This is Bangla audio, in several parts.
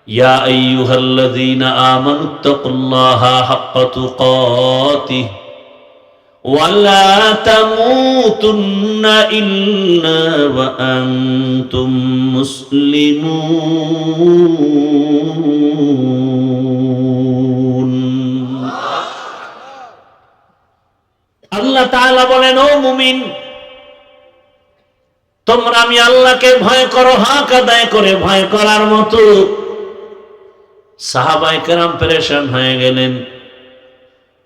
ইয়া আইয়ুহাল্লাযীনা আমানুত্তাকুল্লাহা হাক্কা তুকাতিহ ওয়া লা তামুতুন্না ইল্লা ওয়া আনতুম মুসলিমুন। আল্লাহ তাআলা বলেন, ও মুমিন, তোমরা আমি আল্লাহকে ভয় করো হক আদায় করে। ভয় করার মতো সাহাবায়ে কেরাম পেরেশান হয়ে গেলেন।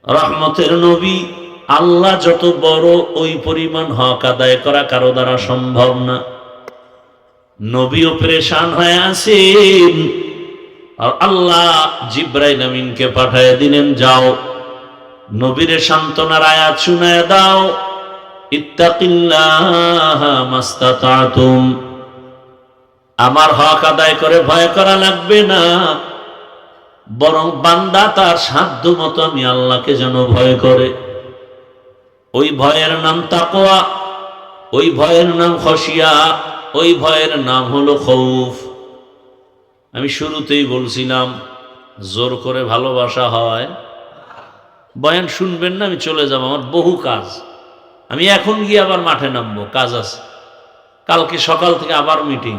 রহমতের নবী, আল্লাহ যত বড় ওই পরিমাণ হক আদায় করা কারো দ্বারা সম্ভব না। নবীও পেরেশান হয়ে আছেন, আর আল্লাহ জিবরাইল আমিনকে পাঠিয়ে দিলেন, যাও নবীরে সান্ত্বনার আয়াত শুনায় দাও, ইত্তাকিল্লাহা মাস্তাতাতুম, আমার হক আদায় করে ভয় করা লাগবে না, বরং বান্দা তার সাধ্য মতো আমি আল্লাহকে যেন ভয় করে। ওই ভয়ের নাম তাকওয়া, ওই ভয়ের নাম খশিয়া, ওই ভয়ের নাম হলো খৌফ। আমি শুরুতেই বলছিলাম জোর করে ভালোবাসা হয়। বয়ান শুনবেন না, আমি চলে যাব, আমার বহু কাজ। আমি এখন গিয়ে আবার মাঠে নামবো, কাজ আছে। কালকে সকাল থেকে আবার মিটিং।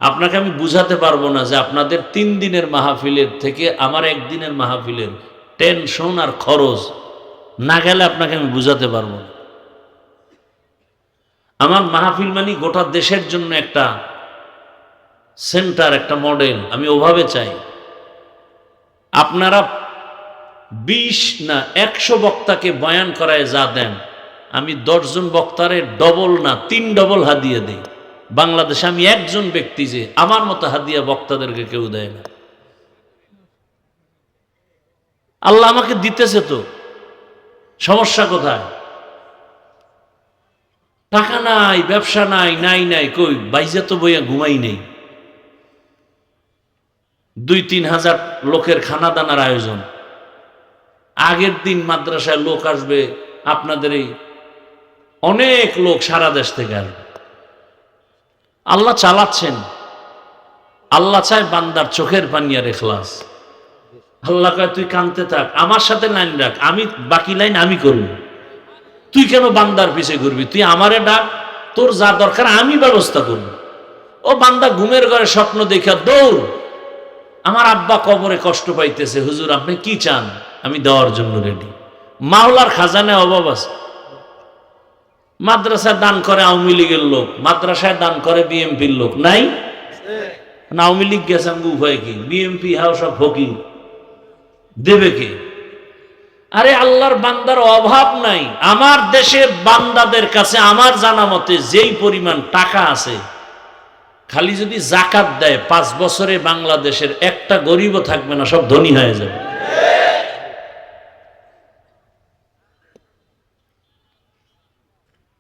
আপনাকে আমি বুঝাতে পারবো না যে আপনাদের 3 দিনের মাহফিলের থেকে আমার একদিনের মাহফিলের টেনশন আর খরচ না গেলে আপনাকে আমি বুঝাতে পারবো না। আমার মাহফিল মানে গোটা দেশের জন্য একটা সেন্টার, একটা মডেল, আমি ওভাবে চাই। আপনারা 20 না 100 বক্তাকে বয়ান করায় যা দেন, আমি 10 জন বক্তারে ডবল না 3 ডবল হাদিয়া দিই। বাংলাদেশে আমি একজন ব্যক্তি যে আমার মতো হাদিয়া বক্তাদেরকে কেউ দেয় না। আল্লাহ আমাকে দিতেছে তো, সমস্যা কোথায়? টাকা নাই, ব্যবসা নাই, নাই নাই কই, বাইজে তো বইয়া ঘুমাই নেই। 2-3 হাজার লোকের খানা দানার আয়োজন। আগের দিন মাদ্রাসায় লোক আসবে, আপনাদের এই অনেক লোক সারা দেশ থেকে আসবে। আল্লাহ চালাচ্ছেন। আল্লাহ চায় বান্দার চোখের পানি আর ইখলাস। আল্লাহ কয় তুই কানতে থাক, আমার সাথে লাইন রাখ, আমি বাকি লাইন আমি করব। তুই কেন বান্দার পিছে ঘুরবি? তুই আমারে ডাক, তোর যা দরকার আমি ব্যবস্থা করব। ও বান্দা ঘুমের ঘরে স্বপ্ন দেখা দৌড়, আমার আব্বা কবরে কষ্ট পাইতেছে, হুজুর আপনি কি চান, আমি দেওয়ার জন্য রেডি। মাওলার খাজানায় অভাব আছে। মাদ্রাসায় দান করে আওয়ামী লীগের লোক, মাদ্রাসায় দান করে বিএমপির লোক নাই? আওয়ামী লীগ গেছে, উভয় কি বিএমপি হাও সব ফকির, দেবে কে? আরে আল্লাহর বান্দার অভাব নাই। আমার দেশের বান্দাদের কাছে আমার জানা মতে যেই পরিমাণ টাকা আছে, খালি যদি জাকাত দেয় 5 বছরে বাংলাদেশের একটা গরিবও থাকবে না, সব ধনী হয়ে যাবে।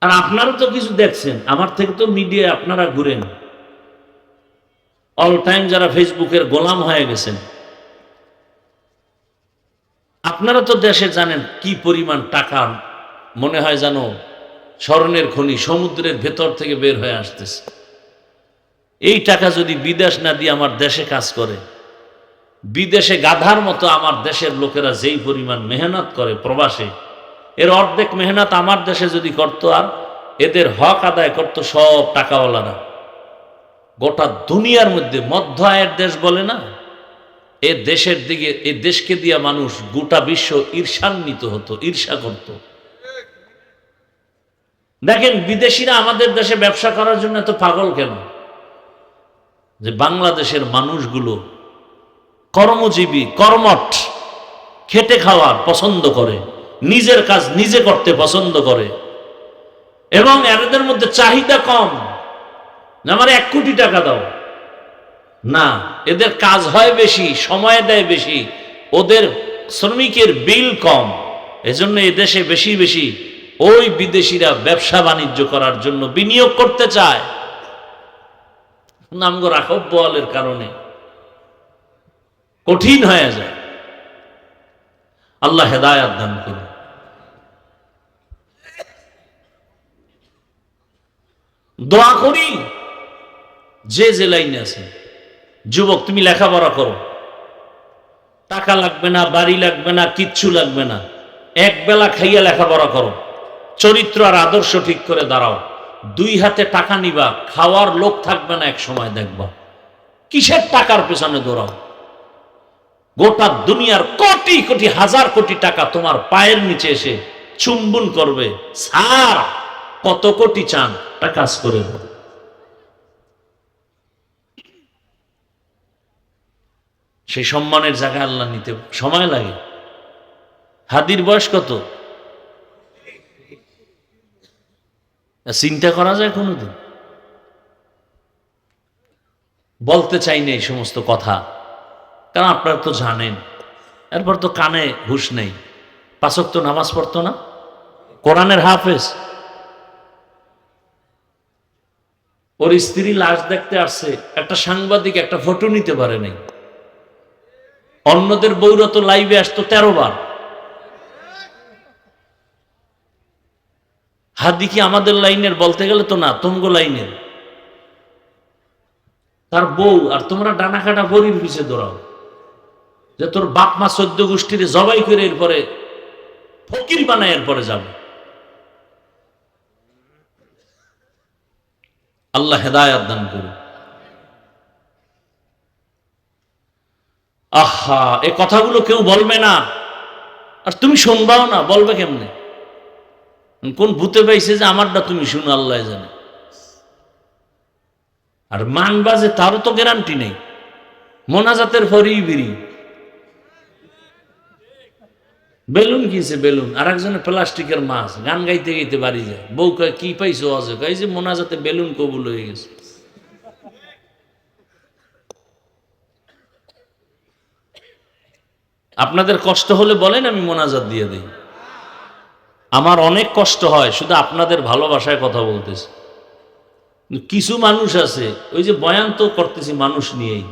আর আপনারা তো কিছু দেখছেন, আমার থেকে তো মিডিয়া আপনারা ঘুরেন, অল টাইম যারা ফেসবুকের গোলাম হয়ে গেছেন। আপনারা তো দেশে জানেন কি পরিমাণ টাকা, মনে হয় জানো স্বর্ণের খনি সমুদ্রের ভেতর থেকে বের হয়ে আসতেছে। এই টাকা যদি বিদেশ না দিয়ে আমার দেশে কাজ করে, বিদেশে গাধার মতো আমার দেশের লোকেরা যেই পরিমাণ মেহনত করে প্রবাসে, এর অর্ধেক মেহনত আমার দেশে যদি করতো, আর এদের হক আদায় করতো সব টাকাওয়ালারা। গোটা দুনিয়ার মধ্যে মধ্য আয়ের দেশ বলে না, এ দেশের দিকে, এই দেশকে দিয়া মানুষ গোটা বিশ্ব ঈর্ষান্বিত হতো, ঈর্ষা করত। দেখেন বিদেশিরা আমাদের দেশে ব্যবসা করার জন্য এত পাগল কেন? যে বাংলাদেশের মানুষগুলো কর্মজীবী, কর্মঠ, খেটে খাওয়ার পছন্দ করে, নিজের কাজ নিজে করতে পছন্দ করে, এবং এদের মধ্যে চাহিদা কম, আমার 1 কোটি টাকা দাও না, এদের কাজ হয় বেশি, সময় দেয় বেশি, ওদের শ্রমিকের বিল কম, এজন্য এদেশে বেশি বেশি ওই বিদেশিরা ব্যবসা বাণিজ্য করার জন্য বিনিয়োগ করতে চায়। নামগো রাখব বলের কারণে কঠিন হয়ে যায়। আল্লাহ হেদায়াত দান করুন। দোয়া করি যে যে লাইনে আছে যুবক, তুমি লেখাপড়া করো, টাকা লাগবে না, বাড়ি লাগবে না, কিচ্ছু লাগবে না, এক বেলা খাইয়া লেখাপড়া করো, চরিত্র আর আদর্শ ঠিক করে দাঁড়াও, দুই হাতে টাকা নিবা, খাওয়ার লোক থাকবে না, এক সময় দেখবা কিসের টাকার পেছনে দৌড়াও। গোটা দুনিয়ার কোটি কোটি হাজার কোটি টাকা তোমার পায়ের নিচে এসে চুম্বন করবে, স্যার কত কোটি চান, তা কাজ করে দাও। সেই সম্মানের জায়গায় আল্লাহ নিতে সময় লাগে। হাদির বয়স কত চিন্তা করা যায় কোনোদিন? বলতে চাই না এই সমস্ত কথা, কারণ আপনারা তো জানেন। এরপর তো কানে হুঁশ নেই, পাঁচ ওয়াক্ত নামাজ পড়তো না, কোরআনের হাফেজ, ওর স্ত্রী লাশ দেখতে আসছে, একটা সাংবাদিক একটা ফটো নিতে পারে নাই। অন্যদের বউরা তো লাইভে আসতো 13 বার। হাদি কি আমাদের লাইনের? বলতে গেলে তো না, তুমগো লাইনের। তার বউ আর তোমরা ডানা কাটা বড়ির পিছে দৌড়াও যে তোর বাপ মা 14 গোষ্ঠীর জবাই করে এরপরে ফকির বানায় এরপরে যাবে। আল্লাহ হেদায়েত দান করুন। আহা, এই কথাগুলো কেউ বলবে না, আর তুমি শুনবাও না, বলবে কেমনে? কোন ভূতে পাইছে যে আমারটা তুমি শুনো, আল্লাহ জানে। আর মানবা যে তারও তো গ্যারান্টি নেই। মোনাজাতের পরেই বিড়ি, বেলুন কিছে বেলুন, আর একজনের প্লাস্টিকের মাছ, গান গাইতে গাইতে বাড়ি যায়। বউ কয় কি পাইছো? অজে কয় যে মোনাজাতে বেলুন কবুল হয়ে গেছে। আপনাদের কষ্ট হলে বলেন, আমি মোনাজাত দিয়ে দিই। আমার অনেক কষ্ট হয়, শুধু আপনাদের ভালোবাসায় কথা বলতেছি। কিছু মানুষ আছে, ওই যে বয়ান তো করতেছি মানুষ নিয়েই,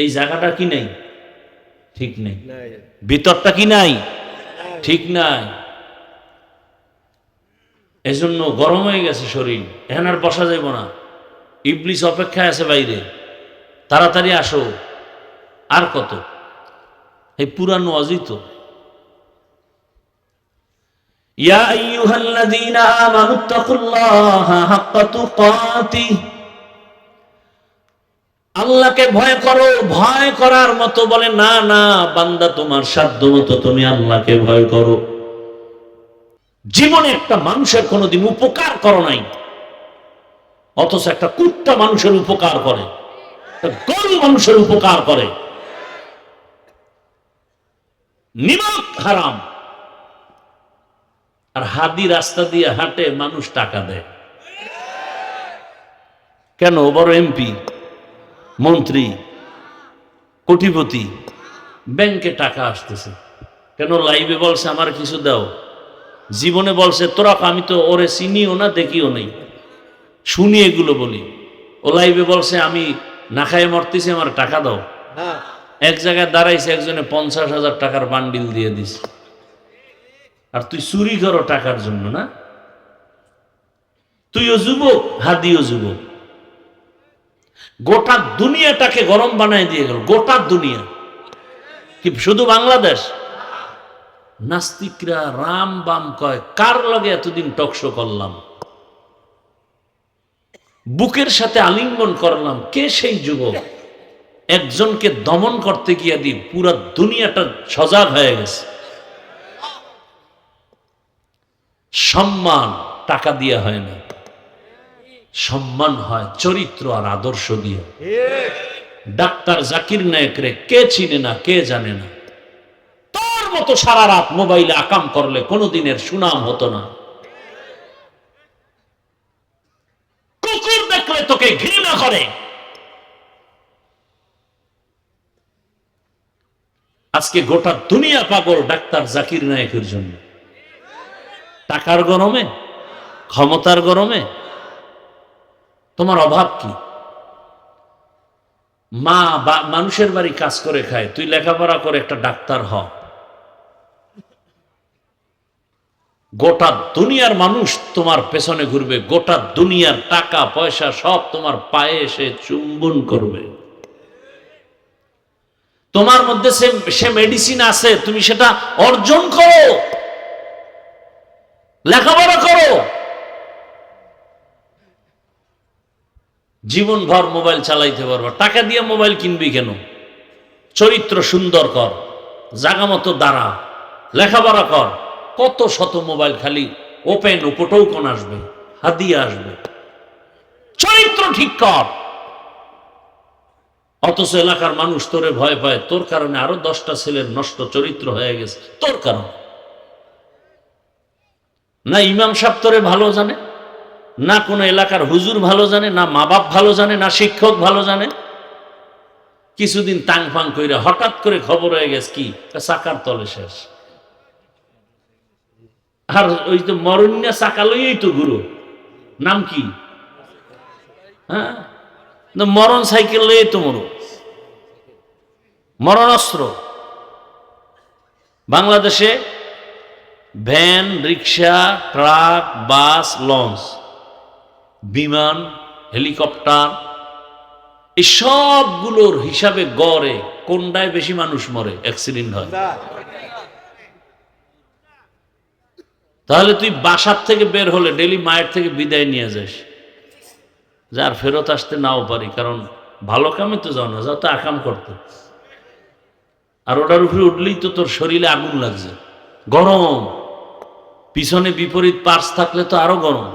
এই জায়গাটা কি নাই, ঠিক নেই, ভিতরটা কি নাই, ঠিক নাই। এজন্য গরম হয়ে গেছে শরীর, এখন আর বসা যাইব না। ইবলিস অপেক্ষায় আছে বাইরে, তাড়াতাড়ি আসো। আর কত এই পুরানো অজিত। ইয়া আইয়ুহাল্লাযীনা আমানুত্তাকুল্লাহা হাক্কা তুকাতিহ, আল্লাহকে ভয় করো। ভয় করার মতো বলে না, না বান্দা, তোমার সাধ্য মতো তুমি আল্লাহকে ভয় করো। জীবনে একটা মানুষের কোনোদিন উপকার করো নাই, অথচ একটা কুত্তা মানুষের উপকার করে, গরু মানুষের উপকার করে। নিমক হারাম, আর হাদি রাস্তা দিয়ে হাঁটে, মানুষ টাকা দেয় কেন? বড় এমপি, মন্ত্রী, কোটিপতি, ব্যাংকে টাকা আসতেছে কেন? লাইভে বলছে আমার কিছু দাও। জীবনে বলছে তোরা, আমি তো ওরে চিনিও না, দেখিও নেই, শুনি এগুলো বলি। ও লাইভে বলছে আমি না খায় মরতেছি, আমার টাকা দাও। এক জায়গায় দাঁড়াইছে, একজনে 50,000 টাকার বান্ডিল দিয়ে দিছে। আর তুই চুরি করো টাকার জন্য না? তুইও যুবক, হাদিও যুবক। গোটা দুনিয়াটাকে গরম বানায় দিয়ে গেল, গোটা দুনিয়া। কি শুধু বাংলাদেশ? নাস্তিকরা রাম বাম কয়, কার লগে এতদিন টকশো করলাম, বুকের সাথে আলিঙ্গন করলাম, কে সেই যুবক? একজনকে দমন করতে গিয়ে দি পুরা দুনিয়াটা সজাগ হয়ে গেছে। সম্মান টাকা দিয়ে হয় না, সম্মান হয় চরিত্র আর আদর্শ দিয়ে। ডাক্তার জাকির নায়েকরে কে চিনে না, কে জানে না? তোর মতো সারা রাত মোবাইলে আকাম করলে কোনোদিনের সুনাম হতো না। কুকুর দেখলে তোকে ঘৃণা করে। আজকে গোটা দুনিয়া পাগল ডাক্তার জাকির নায়েকের জন্য। টাকার গরমে, ক্ষমতার গরমে। তোমার অভাব কি? মা বা মানুষের বাড়ি কাজ করে খায়, তুই লেখাপড়া করে একটা ডাক্তার হ। গোটা দুনিয়ার মানুষ তোমার পেছনে ঘুরবে, গোটা দুনিয়ার টাকা পয়সা সব তোমার পায়ে এসে চুম্বন করবে। তোমার মধ্যে সে মেডিসিন আছে, তুমি সেটা অর্জন করো, লেখাপড়া করো। জীবনভর মোবাইল চালাইতে পারবা, টাকা দিয়ে মোবাইল কিনবি কেন? চরিত্র সুন্দর কর, জাগা মতো দাঁড়া, লেখাপড়া কর। কত শত মোবাইল খালি ওপেন উপটোকন আসবে, হাদিয়া আসবে। চরিত্র ঠিক কর। অথচ এলাকার মানুষ তোরে ভয় পায়, তোর কারণে আরো 10টা ছেলের নষ্ট চরিত্র হয়ে গেছে, তোর কারণ। না ইমাম সাহেব তোরে ভালো জানে, না কোন এলাকার হুজুর ভালো জানে, না মা বাপ ভালো জানে, না শিক্ষক ভালো জানে। কিছুদিন তাং ফাং কইরা হঠাৎ করে খবর হয়ে গেছে কি চাকার তলে শেষ। আর ওই তো মরণিয়া চাকা লইই তো গুরু, নাম কি? হ্যাঁ, মরণ সাইকেল লইই তো মরু, মরণাস্ত্র। বাংলাদেশে ভ্যান, রিক্সা, ট্রাক, বাস, লঞ্চ, বিমান, হেলিকপ্টার, এই সবগুলোর হিসাবে গড়ে কোনটায় বেশি মানুষ মরে, অ্যাক্সিডেন্ট হয়? তাহলে তুই বাসার থেকে বের হলে ডেলি মায়ের থেকে বিদায় নিয়ে যাস, যার ফেরত আসতে নাও পারি, কারণ ভালো কামে তো যাও না, যাও তো আকাম করতে। আর ওটার উপরে উঠলেই তো তোর শরীরে আগুন লাগছে, গরম। পিছনে বিপরীত পার্স থাকলে তো আরো গরম।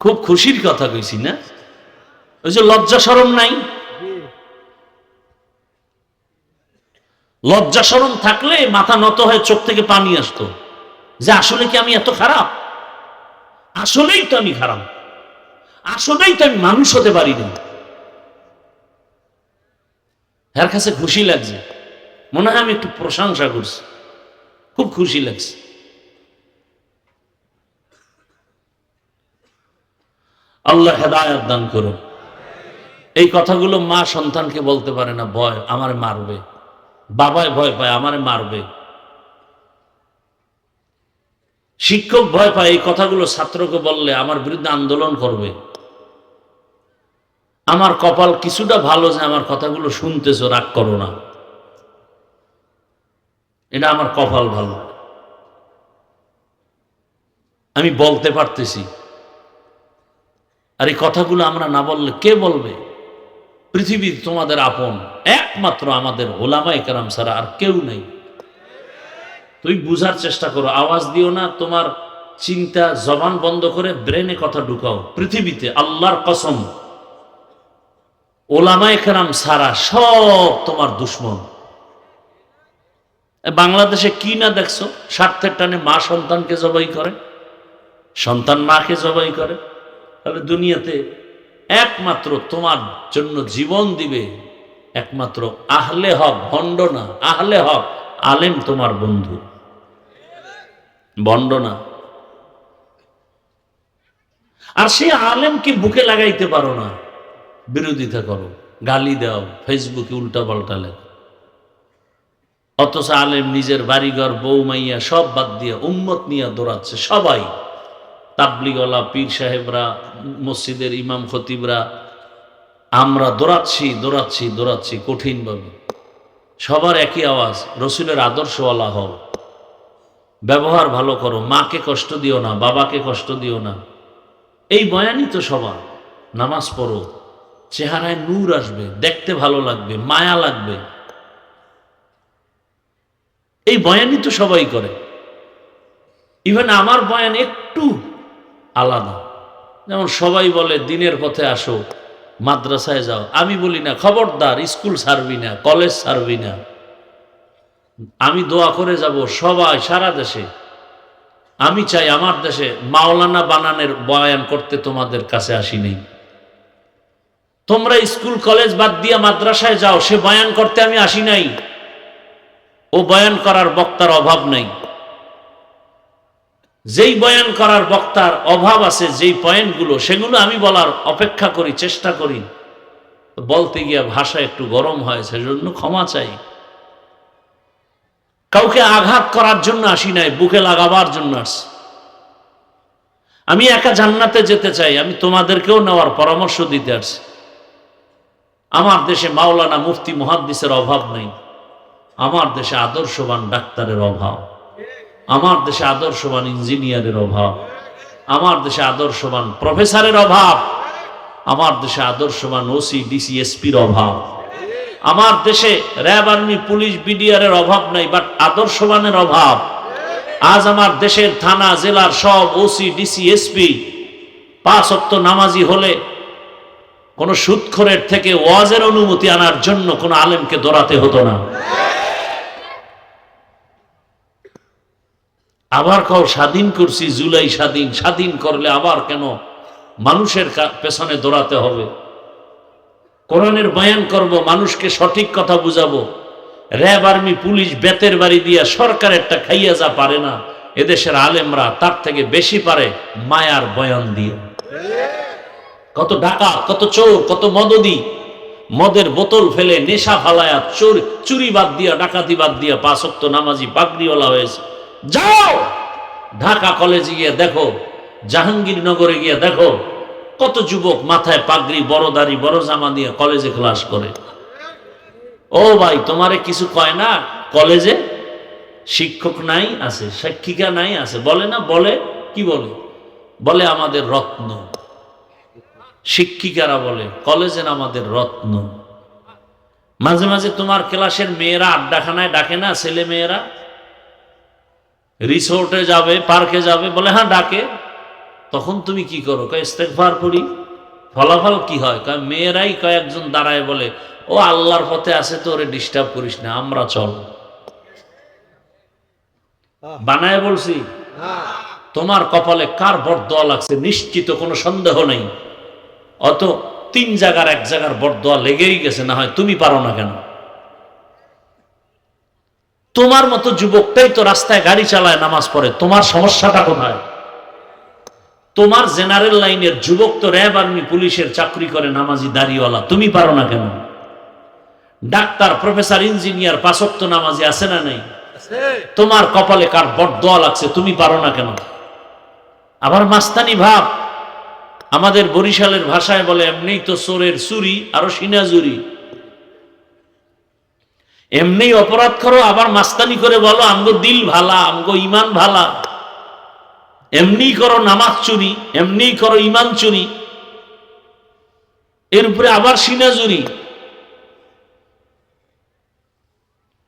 খুব খুশির কথা কইছি না? ওই যে লজ্জা শরম নাই, লজ্জা শরম থাকলে মাথা নত হয়ে চোখ থেকে পানি আসতো, যে আসলে কি আমি এত খারাপ? আসলেই তো আমি খারাপ, আসলেই তো আমি মানুষ হতে পারি না। এর কাছে খুশি লাগছে, মনে হয় আমি একটু প্রশংসা করছি, খুব খুশি লাগছে। আল্লাহ হেদায়েত দান করুন। এই কথাগুলো মা সন্তানকে বলতে পারে না, ভয় আমারে মারবে, বাবায় ভয় পায় আমারে মারবে, শিক্ষক ভয় পায় এই কথাগুলো ছাত্রকে বললে আমার বিরুদ্ধে আন্দোলন করবে। আমার কপাল কিছুটা ভালো যে আমার কথাগুলো শুনতেছো, রাগ করো না, এটা আমার কপাল ভালো, আমি বলতে পারতেছি। আর এই কথাগুলো আমরা না বললে কে বলবে? পৃথিবীর তোমাদের আপন একমাত্র আমাদের ওলামায়ে কেরাম ছাড়া আর কেউ নেই। তুই বুঝার চেষ্টা করো, আওয়াজ দিও না, তোমার চিন্তা জবান বন্ধ করে ব্রেনে কথা ঢুকাও। পৃথিবীতে আল্লাহর কসম ওলামায়ে কেরাম ছাড়া সব তোমার দুশ্মন। বাংলাদেশে কি না দেখছো, স্বার্থের টানে মা সন্তানকে জবাই করে, সন্তান মাকে জবাই করে। তাহলে দুনিয়াতে একমাত্র তোমার জন্য জীবন দিবে একমাত্র আহলে হক, ভণ্ড না, আহলে হক আলেম তোমার বন্ধু, ভণ্ড না। আর সেই আলেমকে বুকে লাগাইতে পারো না, বিরোধিতা করো, গালি দাও, ফেসবুকে উল্টা পাল্টা লেখো। অথচ আলেম নিজের বাড়িঘর, বউ মাইয়া সব বাদ দিয়ে উম্মত নিয়ে দৌড়াচ্ছে। সবাই তাবলিগওয়ালা, পীর সাহেবরা, মসজিদের ইমাম খতিবরা, আমরা দৌড়াচ্ছি দৌড়াচ্ছি দৌড়াচ্ছি কঠিনভাবে। সবার একই আওয়াজ, রসুলের আদর্শওয়ালা হও, ব্যবহার ভালো করো, মাকে কষ্ট দিও না, বাবাকে কষ্ট দিও না। এই বয়ানই তো সবার। নামাজ পড়ো, চেহারায় নূর আসবে, দেখতে ভালো লাগবে, মায়া লাগবে। এই বয়ানই তো সবাই করে। ইভেন আমার বয়ান একটু আলাদা। যেমন সবাই বলে দিনের পথে আসো, মাদ্রাসায় যাও, আমি বলি না খবরদার স্কুল ছাড়বি না, কলেজ ছাড়বি না। আমি দোয়া করে যাব সবাই সারা দেশে। আমি চাই আমার দেশে মাওলানা বানানের বয়ান করতে তোমাদের কাছে আসিনি। তোমরা স্কুল কলেজ বাদ দিয়া মাদ্রাসায় যাও, সে বয়ান করতে আমি আসি নাই। ও বয়ান করার বক্তার অভাব নাই। যেই বয়ান করার বক্তার অভাব আছে, যেই পয়েন্টগুলো, সেগুলো আমি বলার অপেক্ষা করি, চেষ্টা করি। বলতে গিয়ে ভাষা একটু গরম হয়, সেজন্য ক্ষমা চাই। কাউকে আঘাত করার জন্য আসি নাই, বুকে লাগাবার জন্য আসছি। আমি একা জান্নাতে যেতে চাই, আমি তোমাদেরকেও নেওয়ার পরামর্শ দিতে আসছি। আমার দেশে মাওলানা মুফতি মুহাদ্দিসের অভাব নেই, আমার দেশে আদর্শবান ডাক্তারের অভাব, আমার দেশে আদর্শবান ইঞ্জিনিয়ারের অভাব, আমার দেশে আদর্শবান প্রফেসরের অভাব, আমার দেশে আদর্শবান ওসি ডিসি এসপির অভাব, আমার দেশে র্যাব আর্মি পুলিশ বিডিআরের অভাব নাই, বাট আদর্শবানের অভাব। আজ আমার দেশের থানা জেলার সব ওসি ডিসি এসপি 5 ওয়াক্ত নামাজি হলে কোন সুদখোরের থেকে ওয়াজের অনুমতি আনার জন্য কোন আলেমকে দৌড়াতে হতো না। আবার কাউ স্বাধীন করছি, জুলাই স্বাধীন, স্বাধীন করলে আবার কেন মানুষের পেছনে দৌড়াতে হবে? কোরআনের বয়ান করব, মানুষকে সঠিক কথা বুঝাবো। র্যাব আর্মি পুলিশ বেতের বাড়ি দিয়া সরকারেরটা খাইয়া যা পারে না, এদেশের আলেমরা তার থেকে বেশি পারে মায়ার বয়ান দিয়ে। কত ডাকাত, কত চোর, কত মদদি, মদের বোতল ফেলে নেশা ফালায়া চুরি বাদ দিয়া, ডাকাতি বাদ দিয়া 5 ওয়াক্ত নামাজি পাগড়িওয়ালা হয়েছে। যাও ঢাকা কলেজে গিয়ে দেখো, জাহাঙ্গীরনগরে গিয়ে দেখো, কত যুবক মাথায় পাগড়ি, বড় দাড়ি, বড় জামা দিয়ে কলেজে ক্লাস করে। ও ভাই, তোমারে কিছু কয় না? কলেজে শিক্ষক নাই, আছে শিক্ষিকা নাই, আছে বলে না? বলে কি বলে? বলে আমাদের রত্ন। শিক্ষিকারা বলে কলেজের আমাদের রত্ন। মাঝে মাঝে তোমার ক্লাসের মেয়েরা আড্ডাখানায় ডাকে না, ছেলে মেয়েরা রিসোর্টে যাবে, পার্কে যাবে, বলে হ্যাঁ ডাকে। তখন তুমি কি করো? কয় ইস্তেগফার পড়ি। ফলাফল কি হয়? কয় মেয়েরাই কয়েকজন দাঁড়ায় বলে, ও আল্লাহর পথে আছে তো, ওরে ডিস্টার্ব করিস না, আমরা চল। বানায় বলছি? তোমার কপালে কার বরদোয়া লাগছে নিশ্চিত, কোনো সন্দেহ নেই। অত 3 জায়গার 1 জায়গার বরদোয়া লেগেই গেছে, না হয় তুমি পারো না কেন? তোমার মতো যুবকটাই তো রাস্তায় গাড়ি চালায়, নামাজ পড়ে, তোমার সমস্যাটা কোথায়? তোমার জেনারেল লাইনের যুবক তো র্যাব আর্মি পুলিশের চাকরি করে, নামাজি দাড়িওয়ালা, তুমি পারো না কেন? ডাক্তার, প্রফেসর, ইঞ্জিনিয়ার 5 ওয়াক্ত নামাজি আছে না নেই? তোমার কপালে কার বরদোয়া লাগছে, তুমি পারো না কেন? আবার মাস্তানি ভাব, আমাদের বরিশালের ভাষায় বলে এমনি তো চোরের চুরি আরো সিনাজুরি। এমনি অপরাধ করো, আবার মাস্তানি করে বলো আমগো দিল ভালা, আমগো ইমান ভালা। এমনি করো নামাজ চুরি, এমনি করো ইমান চুরি, এর উপরে আবার সিনাজুরি।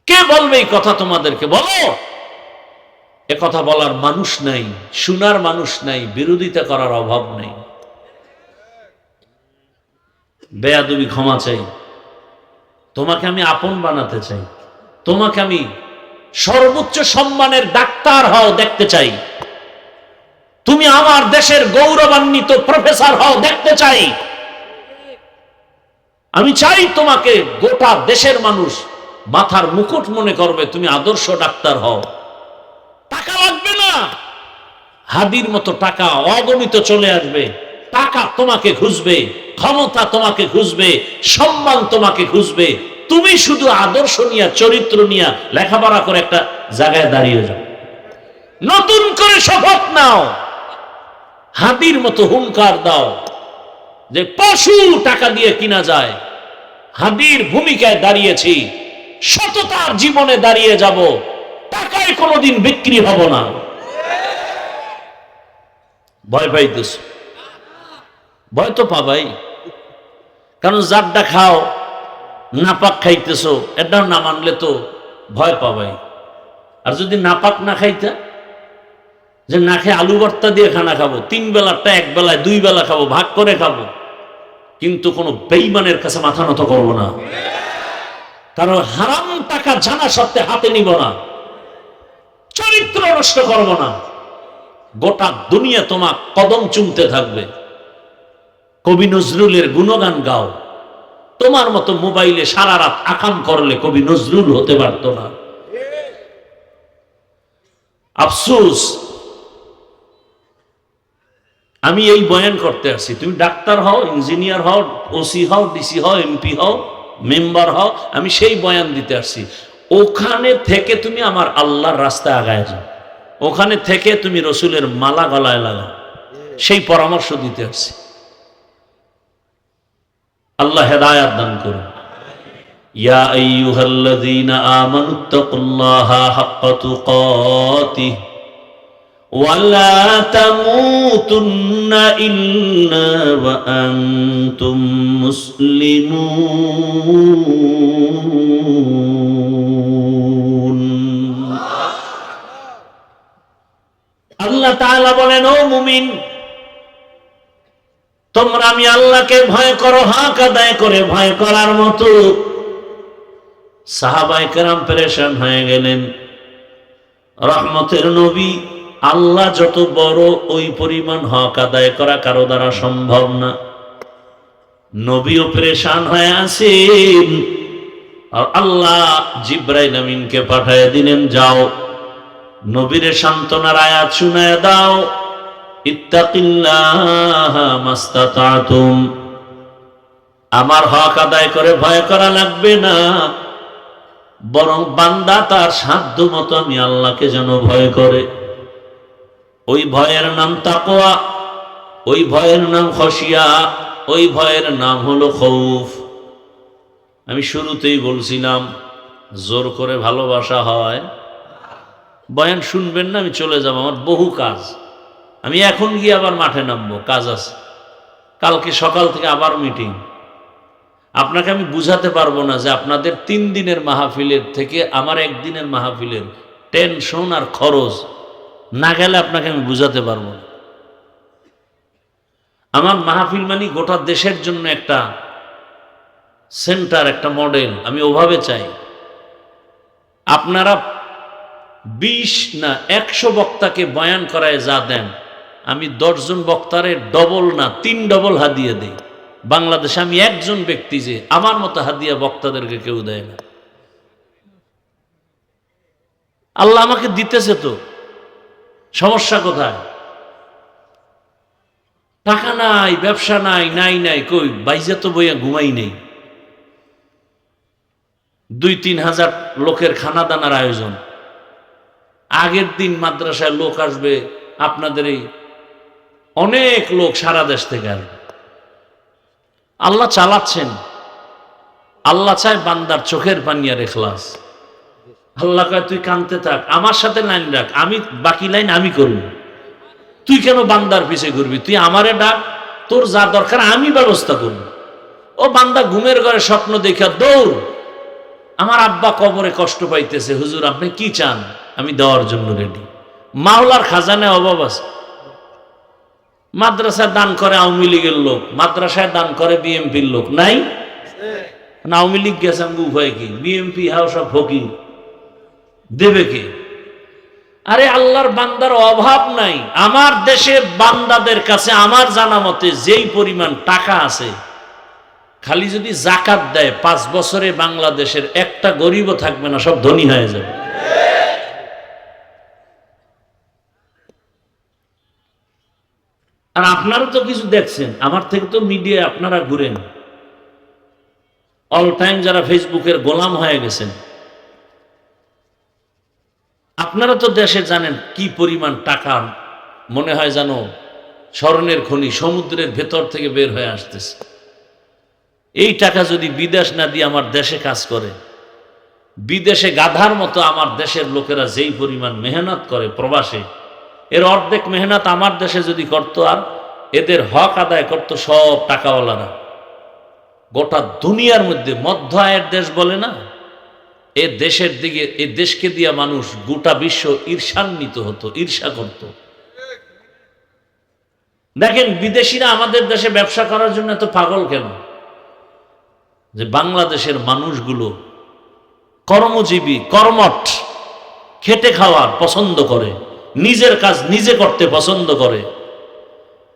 কে বলবে এই কথা তোমাদেরকে? বলো। এ কথা বলার মানুষ নাই, শোনার মানুষ নাই, বিরোধিতা করার অভাব নেই। বেয়াদবি ক্ষমা চাই। তোমাকে আমি আপন বানাতে চাই, তোমাকে আমি সর্বোচ্চ সম্মানের ডাক্তার হও দেখতে চাই, তুমি আমার দেশের গৌরবান্বিত প্রফেসর হও দেখতে চাই। আমি চাই তোমাকে গোটা দেশের মানুষ মাথার মুকুট মনে করবে, তুমি আদর্শ ডাক্তার হও। টাকা লাগবে না, হাদির মতো টাকা অগণিত চলে আসবে। টাকা তোমাকে খুঁজবে, ক্ষমতা তোমাকে খুঁজবে, সম্মান তোমাকে খুঁজবে। তুমি শুধু আদর্শ নিয়ে, চরিত্র নিয়ে লেখাপড়া করে একটা জায়গায় দাঁড়িয়ে যাও, নতুন করে শপথ নাও, হাদির মতো হুঙ্কার দাও যে পশু টাকা দিয়ে কিনা যায়। হাদির ভূমিকায় দাঁড়িয়েছি, সততার জীবনে দাঁড়িয়ে যাব, টাকায় কোনোদিন বিক্রি হব না। ভয় পাইতেছ? ভয় তো পাবাই, কারণ জাড্ডা খাও, নাপাক খাইতেছো, এটাও না মানলে তো ভয় পাবাই। আর যদি নাপাক না খাইতা, যে না খেয়ে আলু ভর্তা দিয়ে খানা খাবো, 3 বেলাটা 1 বেলায় 2 বেলা খাবো, ভাগ করে খাবো, কিন্তু কোনো বেঈমানের কাছে মাথা নত করবো না। কারণ হারাম টাকা জানা সত্ত্বে হাতে নিব না, চরিত্র নষ্ট করবো না। গোটা দুনিয়া তোমার কদম চুমতে থাকবে। কবি নজরুলের গুণগান গাও, তোমার মতো মোবাইলে সারা রাত আকাম করলে কবি নজরুল হতে পারত না। আফসোস, আমি এই বয়ান করতে আসছি, তুমি ডাক্তার হও, ইঞ্জিনিয়ার হও, ওসি হও, ডিসি হও, এমপি হও, মেম্বার হও, আমি সেই বয়ান দিতে আসছি। ওখানে থেকে তুমি আমার আল্লাহর রাস্তায় আগায় যাও, ওখানে থেকে তুমি রসুলের মালা গলায় লাগাও, সেই পরামর্শ দিতে আসছি। আল্লাহ হেদায়াত দান করুন। ইয়া আইয়ুহাল্লাযীনা আমানুত্তাকুল্লাহা হাক্কা তুকাতিহি ওয়া লা তামুতুন্না ইল্লা ওয়া আনতুম মুসলিমুন। আল্লাহ তাআলা বলেন, ও মুমিন, তোমরা আমি আল্লাহকে ভয় করো, হক আদায় করে ভয় করার মতো। সাহাবায়ে কেরাম পেরেশান হয়ে গেলেন। রহমতের নবী, আল্লাহ যত বড় ওই পরিমাণ হক আদায় করা কারো দ্বারা সম্ভব না। নবীও পেরেশান হয়ে আছেন, আর আল্লাহ জিবরাইল আমিনকে পাঠিয়ে দিলেন, যাও নবীরে সান্ত্বনার আয়াত শুনায় দাও, ইত্তাকিল্লাহা মাস্তাতাতুম, আমার হক আদায় করে ভয় করা লাগবে না, বরং বান্দা তার সাধ্য মতো আমি আল্লাহকে যেন ভয় করে। ওই ভয়ের নাম তাকওয়া, ওই ভয়ের নাম খশিয়া, ওই ভয়ের নাম হলো খৌফ। আমি শুরুতেই বলছিলাম, জোর করে ভালোবাসা হয়। বয়ান শুনবেন না, আমি চলে যাব, আমার বহু কাজ। আমি এখন গিয়ে আবার মাঠে নামবো, কাজ আছে। কালকে সকাল থেকে আবার মিটিং। আপনাকে আমি বুঝাতে পারবো না যে আপনাদের 3 দিনের মাহফিলের থেকে আমার একদিনের মাহফিলের টেনশন আর খরচ না গেলে আপনাকে আমি বুঝাতে পারবো না। আমার মাহফিল মানে গোটা দেশের জন্য একটা সেন্টার, একটা মডেল, আমি ওভাবে চাই। আপনারা 20 না 100 বক্তাকে বয়ান করায় যা দেন, আমি 10 জন বক্তারে ডবল না 3 ডবল হাদিয়া দেই। বাংলাদেশে আমি একজন ব্যক্তি যে আমার মতো হাদিয়া বক্তাদেরকে কেউ দেয় না। আল্লাহ আমাকে দিতেছে তো, সমস্যা কোথায়? টাকা নাই, ব্যবসা নাই, নাই কই, বাইজা তো বইয়া ঘুমাই নেই। 2-3 হাজার লোকের খানা দানার আয়োজন। আগের দিন মাদ্রাসায় লোক আসবে, আপনাদের এই অনেক লোক সারা দেশ থেকে আসবে। আল্লাহ চালাচ্ছেন। আল্লাহ চায় বান্দার চোখের পানি আর ইখলাস। আল্লাহ কয়, তুই কানতে থাক, আমার সাথে লাইন রাখ, আমি বাকি লাইন আমি করব। তুই কেন বান্দার পিছে ঘুরবি? তুই আমারে ডাক, তোর যা দরকার আমি ব্যবস্থা করব। ও বান্দা ঘুমের ঘরে স্বপ্ন দেখা দৌড়, আমার আব্বা কবরে কষ্ট পাইতেছে, হুজুর আপনি কি চান, আমি দেওয়ার জন্য রেডি। মাওলার খাজানায় অভাব আছে। মাদ্রাসায় দান করে আওয়ামী লীগের লোক, মাদ্রাসায় দান করে বিএমপির লোক নাই? আওয়ামী লীগ গেছে, উপায় কি? বিএমপি হাও সব ফকির, দেবে কে? আরে আল্লাহর বান্দার অভাব নাই। আমার দেশে বান্দাদের কাছে আমার জানা মতে যেই পরিমাণ টাকা আছে, খালি যদি জাকাত দেয় 5 বছরে বাংলাদেশের একটা গরিবও থাকবে না, সব ধনী হয়ে যাবে। আর আপনারা তো কিছু দেখছেন, আমার থেকে তো মিডিয়ায় আপনারা ঘুরেন, অল টাইম যারা ফেসবুকের গোলাম হয়ে গেছেন। আপনারা তো দেশে জানেন কি পরিমাণ টাকা, মনে হয় জানো স্বর্ণের খনি সমুদ্রের ভেতর থেকে বের হয়ে আসতেছে। এই টাকা যদি বিদেশ না দিয়ে আমার দেশে কাজ করে, বিদেশে গাধার মতো আমার দেশের লোকেরা যেই পরিমাণ মেহনত করে প্রবাসে, এর অর্ধেক মেহনত আমার দেশে যদি করত, আর এদের হক আদায় করত সব টাকাওয়ালারা। গোটা দুনিয়ার মধ্যে মধ্য আয়ের দেশ বলে না, এ দেশের দিকে, এ দেশকে দিয়া মানুষ গোটা বিশ্ব ঈর্ষান্বিত হতো, ঈর্ষা করত। দেখেন বিদেশিরা আমাদের দেশে ব্যবসা করার জন্য এত পাগল কেন? যে বাংলাদেশের মানুষগুলো কর্মজীবী, কর্মঠ, খেটে খাওয়ার পছন্দ করে, নিজের কাজ নিজে করতে পছন্দ করে,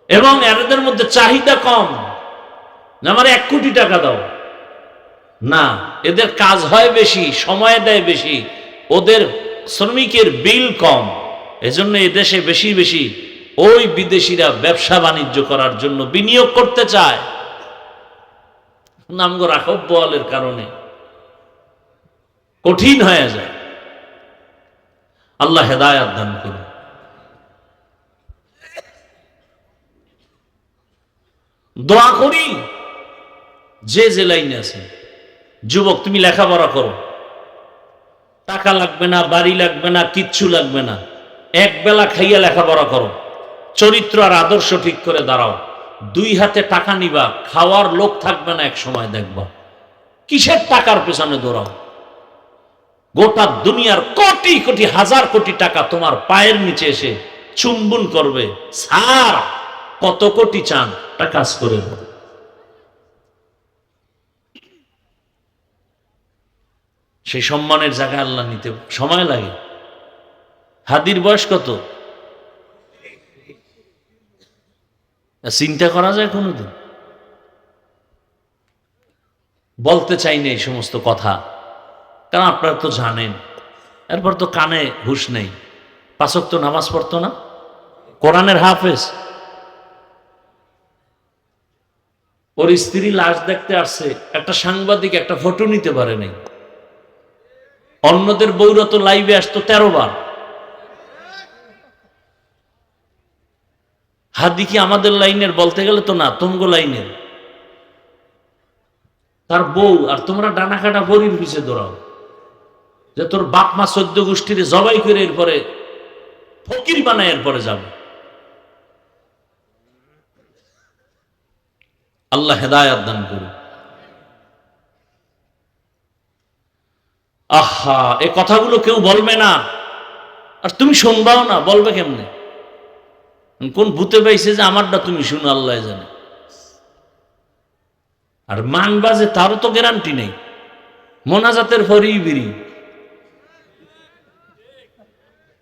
এবং এদের মধ্যে চাহিদা কম, আমার 1 কোটি টাকা দাও না, এদের কাজ হয় বেশি, সময় দেয় বেশি, ওদের শ্রমিকের বিল কম, এজন্য এদেশে বেশি বেশি ওই বিদেশিরা ব্যবসা বাণিজ্য করার জন্য বিনিয়োগ করতে চায়। নামগো রাখব বলের কারণে কঠিন হয়ে যায়। আল্লাহ হেদায়াত দান করুন। দোয়া করি যে যে লাইনে আছে, যুবক তুমি লেখাপড়া করো, টাকা লাগবে না, বাড়ি লাগবে না, কিচ্ছু লাগবে না, এক বেলা খাইয়া লেখাপড়া করো, চরিত্র আর আদর্শ ঠিক করে দাঁড়াও, 2 হাতে টাকা নিবা, খাওয়ার লোক থাকবে না, এক সময় দেখবা কিসের টাকার পেছনে দৌড়াও। গোটা দুনিয়ার কোটি কোটি হাজার কোটি টাকা তোমার পায়ের নিচে এসে চুম্বন করবে, স্যার কত কোটি চান তা কাজ করে দাও। সেই সম্মানের জায়গায় আল্লাহ নিতে সময় লাগে। হাদির বয়স কত চিন্তা করা যায় কোনোদিন? বলতে চাই না এই সমস্ত কথা, কারণ আপনারা তো জানেন। এরপর তো কানে হুঁশ নেই, 5 ওয়াক্ত নামাজ পড়তো না, কোরআনের হাফেজ। ওর স্ত্রী লাশ দেখতে আসছে, একটা সাংবাদিক একটা ফটো নিতে পারে নাই। অন্যদের বউরা তো লাইভে আসতো 13 বার। হাদি কি আমাদের লাইনের? বলতে গেলে তো না, তোমগো লাইনের। তার বউ আর তোমরা ডানা কাটা বড়ির পিছে দৌড়াও যে তোর বাপ মা 14 গোষ্ঠীর জবাই করে এরপরে ফকির বানায় এরপরে যাবে। আল্লাহ হেদায়াত দান করুন। আহা, এ কথাগুলো কেউ বলবে না, আর তুমি শুনবাও না, বলবে কেমনে? কোন ভূতে পাইছে যে আমারটা তুমি শুনো, আল্লাহ জানে। আর মানবা যে তারও তো গ্যারান্টি নেই। মোনাজাতের পরেই বিড়ি,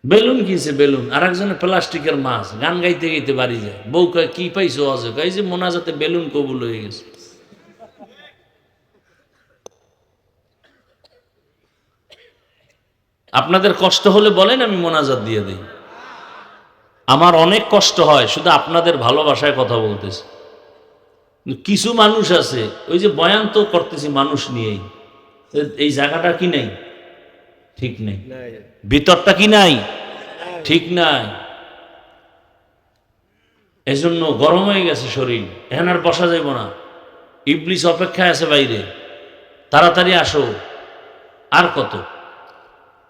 বেলুন কিনছে বেলুন, আর একজনের প্লাস্টিকের মাছ, গান গাইতে গাইতে বাড়ি যায়। বউ কয় কি পাইছো? আছে কয় যে মোনাজাতে বেলুন কবুল হয়ে গেছে। আপনাদের কষ্ট হলে বলেন, আমি মোনাজাত দিয়ে দিই। আমার অনেক কষ্ট হয়, শুধু আপনাদের ভালোবাসায় কথা বলতেছি। কিছু মানুষ আছে, ওই যে বয়ান তো করতেছি মানুষ নিয়েই, এই জায়গাটা কি নাই, ঠিক নেই, ভিতরটা কি নাই, ঠিক নাই। এজন্য গরম হয়ে গেছে শরীর, এখন আর বসা যাইব না। ইবলিস অপেক্ষায় আছে বাইরে, তাড়াতাড়ি আসো। আর কত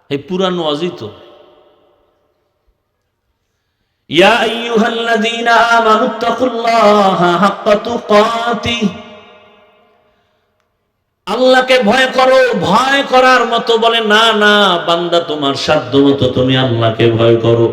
এই পুরানো অজিত। ইয়া আইয়ুহাল্লাযীনা আমানুত্তাকুল্লাহা হাক্কা তুকাতিহ, আল্লাহকে ভয় করো। ভয় করার মতো বলে না, না বান্দা তোমার সাধ্য মতো তুমি আল্লাহকে ভয় করো।